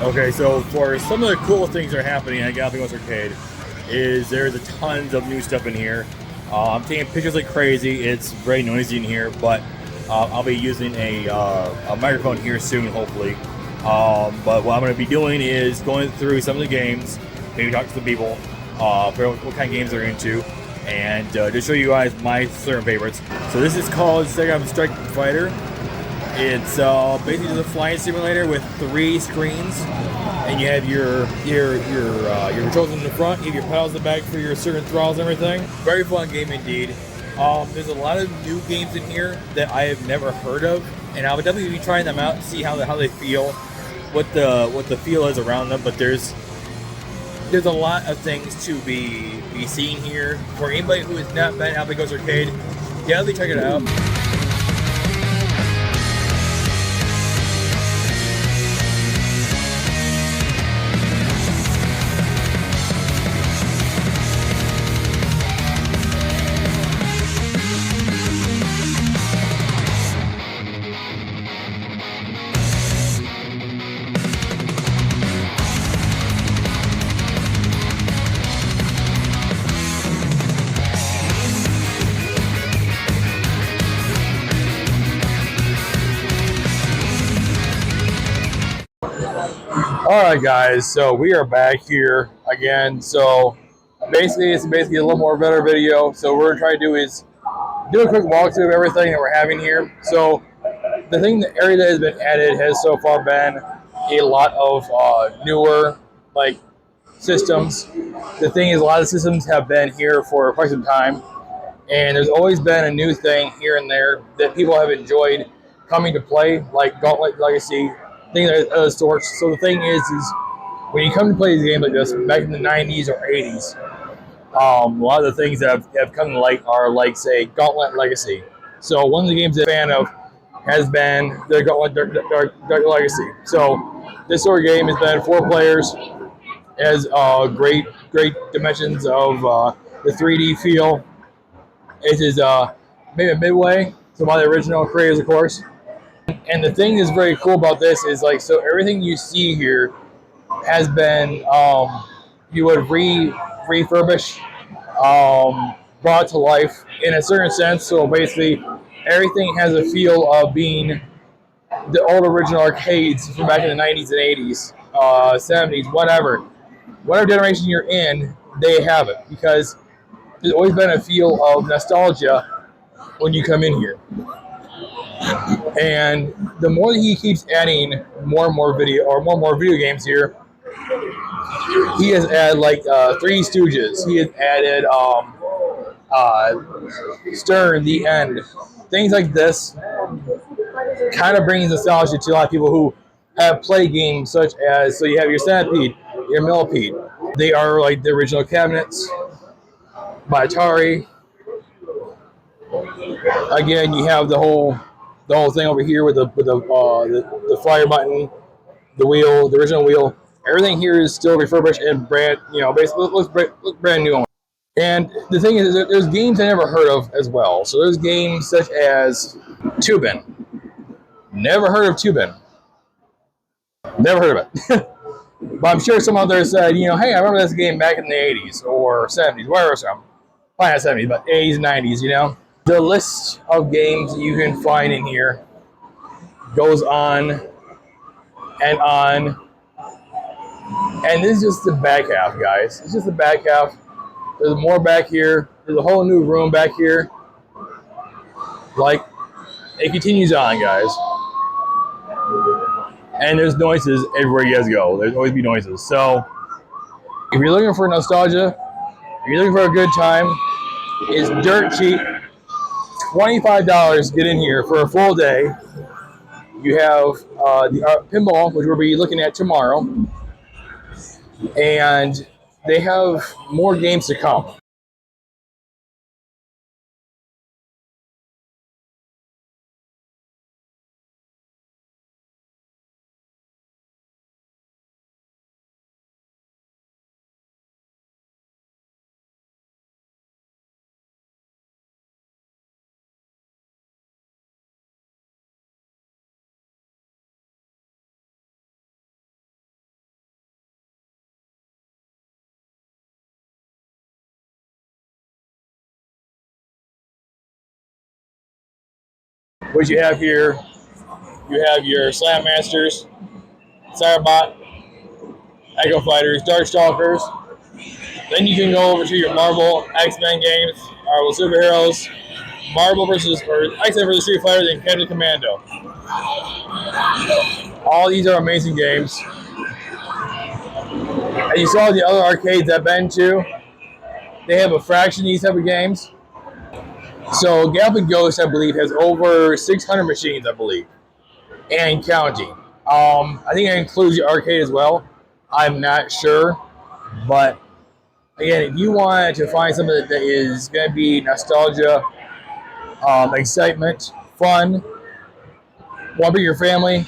Okay, so for some of the cool things that are happening at Galloping Ghost Arcade is there's a tons of new stuff in here. I'm taking pictures like crazy. It's very noisy in here, but I'll be using a microphone here soon, hopefully. But what I'm going to be doing is going through some of the games, maybe talk to the people, figure out what kind of games they're into, and just show you guys my certain favorites. So this is called Second Strike Fighter. It's basically just a flying simulator with 3 screens, and you have your controls in the front, you have your pedals in the back for your certain throttles and everything. Very fun game indeed. There's a lot of new games in here that I have never heard of, and I would definitely be trying them out and see how they feel, what the feel is around them. But there's a lot of things to be seen here. For anybody who has not been at Galloping Ghost Arcade, definitely check it out. Alright guys, so we are back here again. So basically it's a little more better video. So what we're trying to do is do a quick walkthrough of everything that we're having here. So the area that has been added has so far been a lot of newer systems. The thing is, a lot of systems have been here for quite some time, and there's always been a new thing here and there that people have enjoyed coming to play, like Gauntlet Legacy, things of the sort. So the thing is when you come to play these games like this back in the 90s or 80s, a lot of the things that have come to light are like, say, Gauntlet Legacy. So one of the games that I'm a fan of has been the Gauntlet Legacy. So this sort of game has been 4 players, has great dimensions of the 3D feel. It is maybe a midway, so by the original creators, of course. And the thing that's very cool about this is, so everything you see here has been you would refurbish, brought to life in a certain sense. So basically, everything has a feel of being the old original arcades from back in the 90s and 80s, 70s, whatever generation you're in, they have it, because there's always been a feel of nostalgia when you come in here. And the more that he keeps adding more and more video games here, he has added Three Stooges. He has added Stern, The End, things like this. Kind of brings nostalgia to a lot of people who have played games such as, so you have your Centipede, your Millipede. They are like the original cabinets by Atari. Again, you have the whole thing over here with the fire button, the wheel, the original wheel. Everything here is still refurbished and brand, basically looks brand new. And the thing is, there's games I never heard of as well. So there's games such as Tubin. Never heard of Tubin. Never heard of it. But I'm sure some out there said, hey, I remember this game back in the 80s or 70s, whatever. So probably not 70s, but 80s, 90s, The list of games you can find in here goes on and on. And this is just the back half, guys. It's just the back half. There's more back here. There's a whole new room back here. It continues on, guys. And there's noises everywhere you guys go. There's always be noises. So if you're looking for nostalgia, if you're looking for a good time, it's dirt cheap. $25 to get in here for a full day. You have the pinball, which we'll be looking at tomorrow. And they have more games to come. What you have here, you have your Slam Masters, Cyberbot, Echo Fighters, Darkstalkers. Then you can go over to your Marvel X-Men games, Marvel Superheroes, Marvel X-Men versus Street Fighter, and Captain Commando. All these are amazing games. And you saw the other arcades I've been to, they have a fraction of these type of games. So Galloping Ghost, I believe, has over 600 machines, I believe, and counting. I think it includes the arcade as well. I'm not sure, but again, if you want to find something that is going to be nostalgia, excitement, fun, want to bring your family,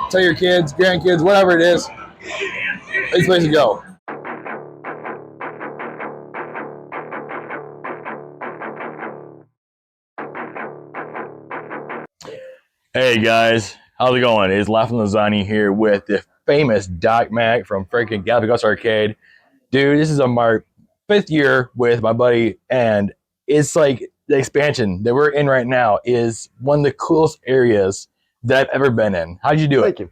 tell your kids, grandkids, whatever it is, it's the place to go. Hey guys, how's it going? It's Laughing Lasagna here with the famous Doc Mac from freaking Galloping Ghost Arcade. Dude, this is my 5th year with my buddy, and it's like the expansion that we're in right now is one of the coolest areas that I've ever been in. How'd you do it? Thank you.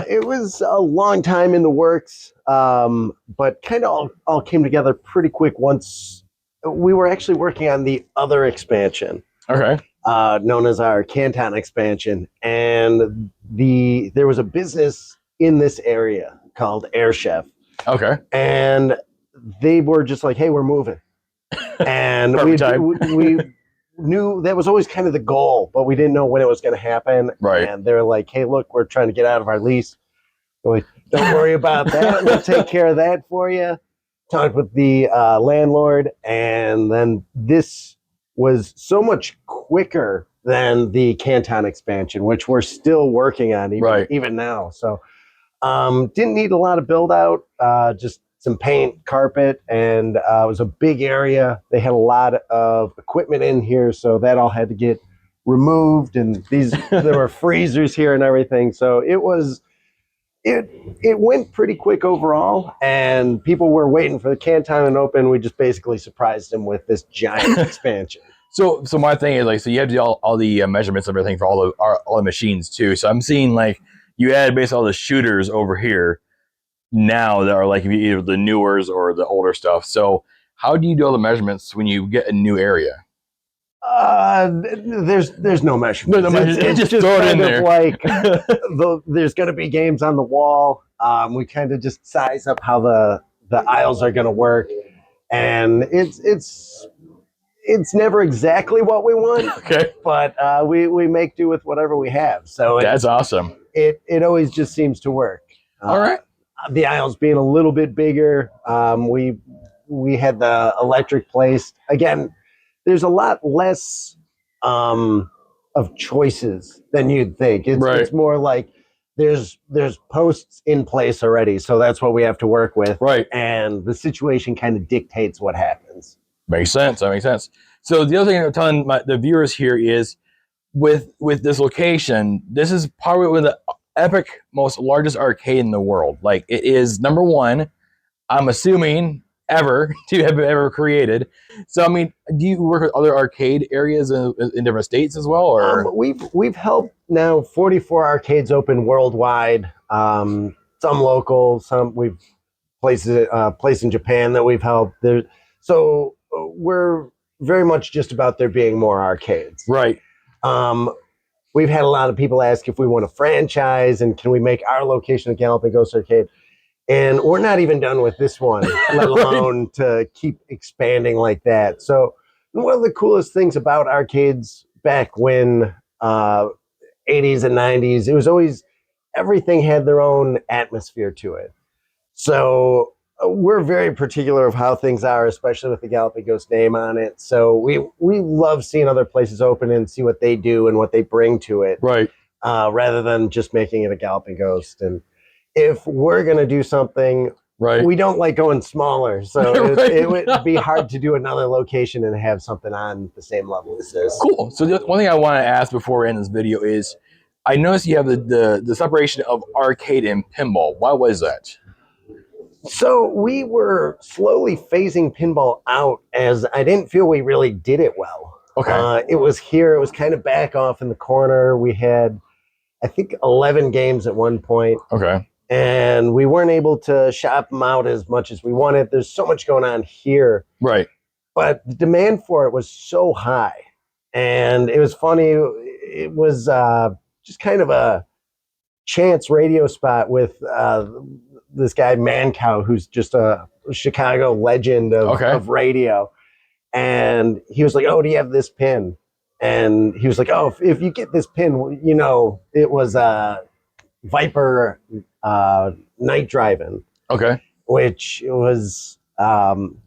It was a long time in the works, but kind of all came together pretty quick once we were actually working on the other expansion. Okay. Known as our Canton expansion, and there was a business in this area called Air Chef. Okay. And they were just like, "Hey, we're moving," and we knew that was always kind of the goal, but we didn't know when it was going to happen. Right. And they're like, "Hey, look, we're trying to get out of our lease." We're like, "Don't worry about that. We'll take care of that for you." Talked with the landlord, and then this was so much quicker than the Canton expansion, which we're still working on even now. So didn't need a lot of build out, just some paint, carpet, and it was a big area. They had a lot of equipment in here, so that all had to get removed, and there were freezers here and everything. So it went pretty quick overall, and people were waiting for the Canton to open. We just basically surprised them with this giant expansion. So my thing is like, so you have to do all the measurements and everything for all the machines too. So I'm seeing like you add basically all the shooters over here now that are like either the newers or the older stuff. So how do you do all the measurements when you get a new area? There's no measurement. It's just throw it in there. Like there's going to be games on the wall. We kind of just size up how the aisles are going to work, and it's never exactly what we want. Okay, but we make do with whatever we have. So that's awesome. It always just seems to work. All right. The aisles being a little bit bigger. We had the electric placed again. There's a lot less of choices than you'd think. It's more like there's posts in place already, so that's what we have to work with. Right. And the situation kind of dictates what happens. Makes sense. That makes sense. So the other thing I'm telling the viewers here is with this location, this is probably one of the epic, most largest arcade in the world. Like it is number one, I'm assuming, ever to have ever created. So I mean, do you work with other arcade areas in different states as well, or we've helped now 44 arcades open worldwide, some local, some we've placed in Japan that we've helped there. So we're very much just about there being more arcades. Right. We've had a lot of people ask if we want a franchise and can we make our location a Galloping Ghost Arcade. And we're not even done with this one, let alone to keep expanding like that. So one of the coolest things about arcades back when 80s and 90s, it was always everything had their own atmosphere to it. So we're very particular of how things are, especially with the Galloping Ghost name on it. So we love seeing other places open and see what they do and what they bring to it. Right. Rather than just making it a Galloping Ghost. And if we're going to do something, we don't like going smaller. So it would be hard to do another location and have something on the same level as this. Cool. So the one thing I want to ask before we end this video is, I noticed you have the separation of arcade and pinball. Why was that? So we were slowly phasing pinball out as I didn't feel we really did it well. Okay. It was here. It was kind of back off in the corner. We had, I think, 11 games at one point, Okay. and we weren't able to shop them out as much as we wanted. There's so much going on here, Right. but the demand for it was so high. And it was funny. It was just kind of a chance radio spot with this guy Mancow, who's just a Chicago legend of radio. And he was like, "Oh, do you have this pin?" And he was like, "Oh, if you get this pin, you know, it was Viper Night Driving." Okay. Which was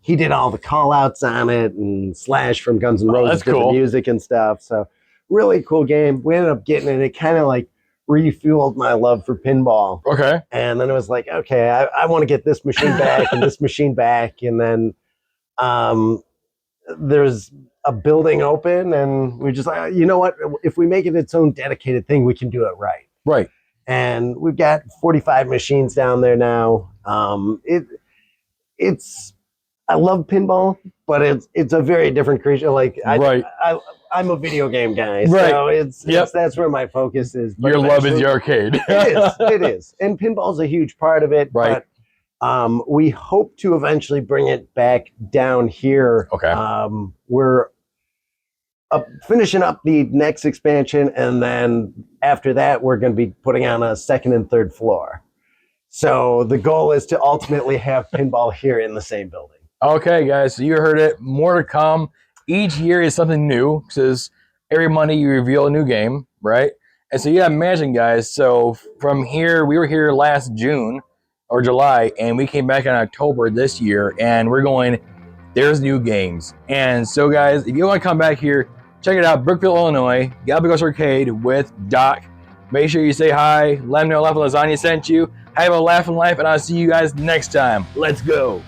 he did all the call outs on it, and Slash from Guns N' Roses did the music and stuff. So really cool game. We ended up getting it. It kind of like refueled my love for pinball. Okay. And then it was like, okay, I want to get this machine back and this machine back. And then there's a building open, and we just like, you know what? If we make it its own dedicated thing, we can do it right. Right. And we've got 45 machines down there now. It's I love pinball, but it's a very different creature. Like I'm a video game guy, so it's that's where my focus is. But your love is the arcade. It is, and pinball's a huge part of it. Right. But we hope to eventually bring it back down here. Okay. We're finishing up the next expansion, and then after that, we're going to be putting on a second and third floor. So the goal is to ultimately have pinball here in the same building. Okay, guys, so you heard it. More to come. Each year is something new, because every Monday you reveal a new game, right? And so you gotta imagine, guys, so from here, we were here last June or July, and we came back in October this year, and we're going, there's new games. And so, guys, if you want to come back here, check it out, Brookefield, Illinois, Galloping Ghost Arcade with Doc. Make sure you say hi, let him know Laugh and Lasagna sent you. Have a laugh in life, and I'll see you guys next time. Let's go.